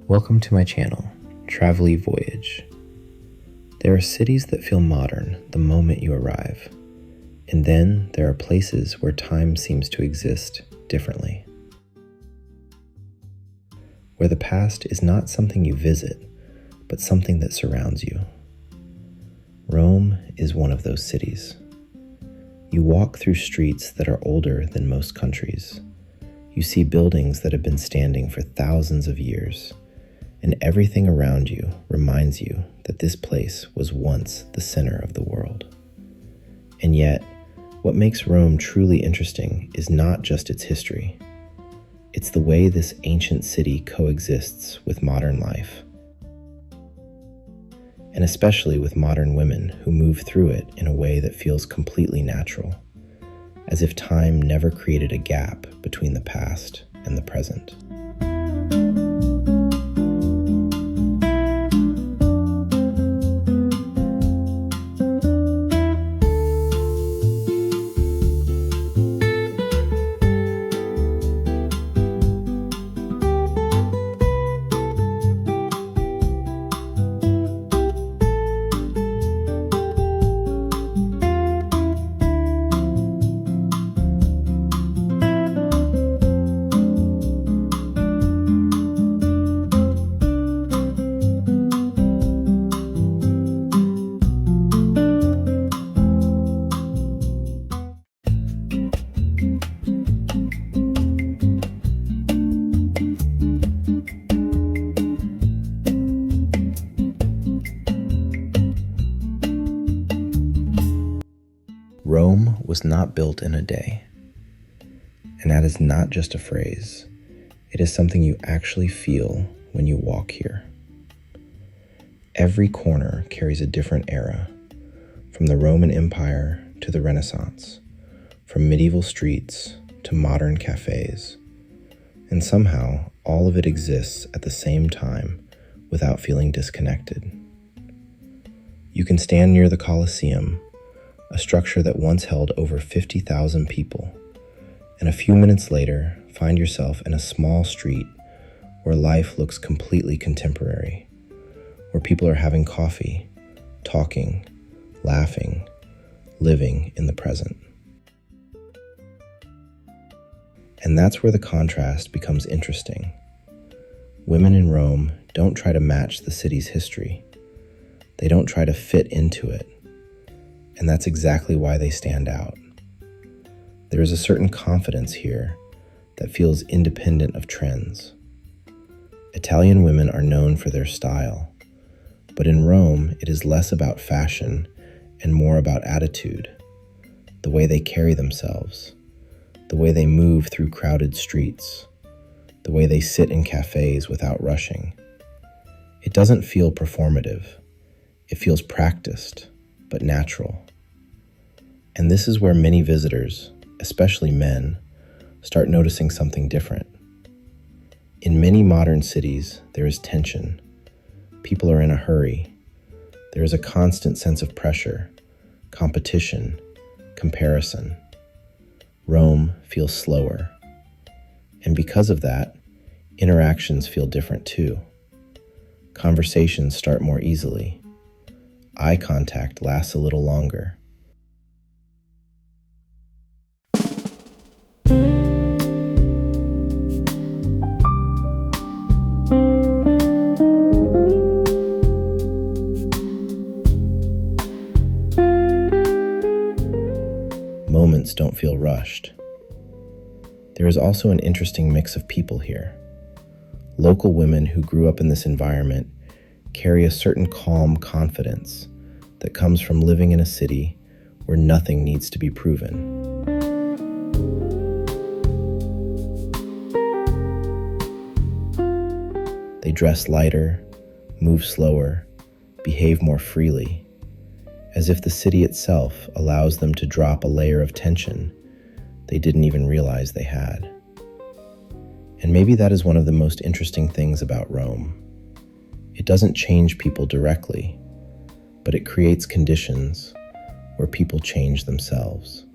Welcome to my channel, Travel-y Voyage. There are cities that feel modern the moment you arrive, and then there are places where time seems to exist differently. Where the past is not something you visit, but something that surrounds you. Rome is one of those cities. You walk through streets that are older than most countries. You see buildings that have been standing for thousands of years, and everything around you reminds you that this place was once the center of the world. And yet, what makes Rome truly interesting is not just its history. It's the way this ancient city coexists with modern life, and especially with modern women who move through it in a way that feels completely natural, as if time never created a gap between the past and the present. Rome was not built in a day, and that is not just a phrase. It is something you actually feel when you walk here. Every corner carries a different era, from the Roman Empire to the Renaissance, from medieval streets to modern cafes, and somehow all of it exists at the same time without feeling disconnected. You can stand near the Colosseum, a structure that once held over 50,000 people, and a few minutes later find yourself in a small street where life looks completely contemporary, where people are having coffee, talking, laughing, living in the present. And that's where the contrast becomes interesting. Women in Rome don't try to match the city's history. They don't try to fit into it. And that's exactly why they stand out. There is a certain confidence here that feels independent of trends. Italian women are known for their style, but in Rome, it is less about fashion and more about attitude, the way they carry themselves, the way they move through crowded streets, the way they sit in cafes without rushing. It doesn't feel performative. It feels practiced, but natural. And this is where many visitors, especially men, start noticing something different. In many modern cities, there is tension. People are in a hurry. There is a constant sense of pressure, competition, comparison. Rome feels slower. And because of that, interactions feel different too. Conversations start more easily. Eye contact lasts a little longer. Moments don't feel rushed. There is also an interesting mix of people here. Local women who grew up in this environment carry a certain calm confidence that comes from living in a city where nothing needs to be proven. They dress lighter, move slower, behave more freely, as if the city itself allows them to drop a layer of tension they didn't even realize they had. And maybe that is one of the most interesting things about Rome. It doesn't change people directly, but it creates conditions where people change themselves.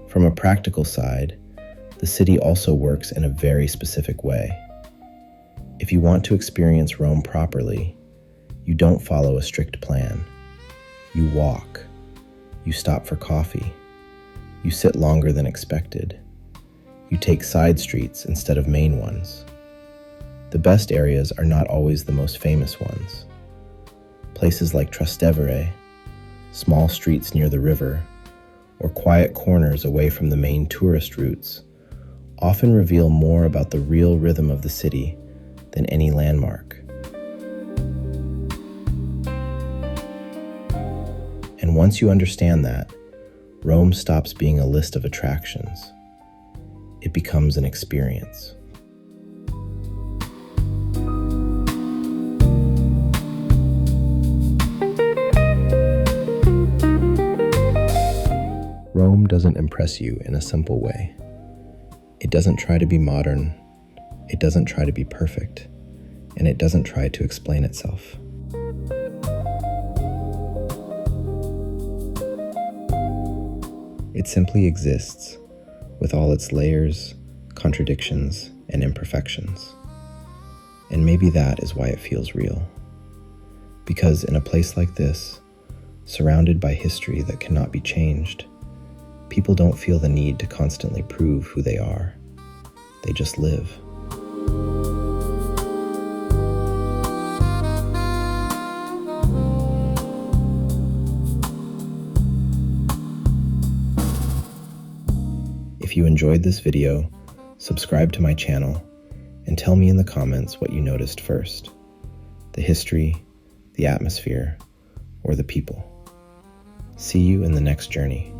From a practical side, the city also works in a very specific way. If you want to experience Rome properly, you don't follow a strict plan. You walk. You stop for coffee. You sit longer than expected. You take side streets instead of main ones. The best areas are not always the most famous ones. Places like Trastevere, small streets near the river, or quiet corners away from the main tourist routes often reveal more about the real rhythm of the city than any landmark. And once you understand that, Rome stops being a list of attractions. It becomes an experience. Rome doesn't impress you in a simple way. It doesn't try to be modern, it doesn't try to be perfect, and it doesn't try to explain itself. It simply exists, with all its layers, contradictions, and imperfections. And maybe that is why it feels real. Because in a place like this, surrounded by history that cannot be changed, people don't feel the need to constantly prove who they are. They just live. If you enjoyed this video, subscribe to my channel and tell me in the comments what you noticed first: the history, the atmosphere, or the people. See you in the next journey.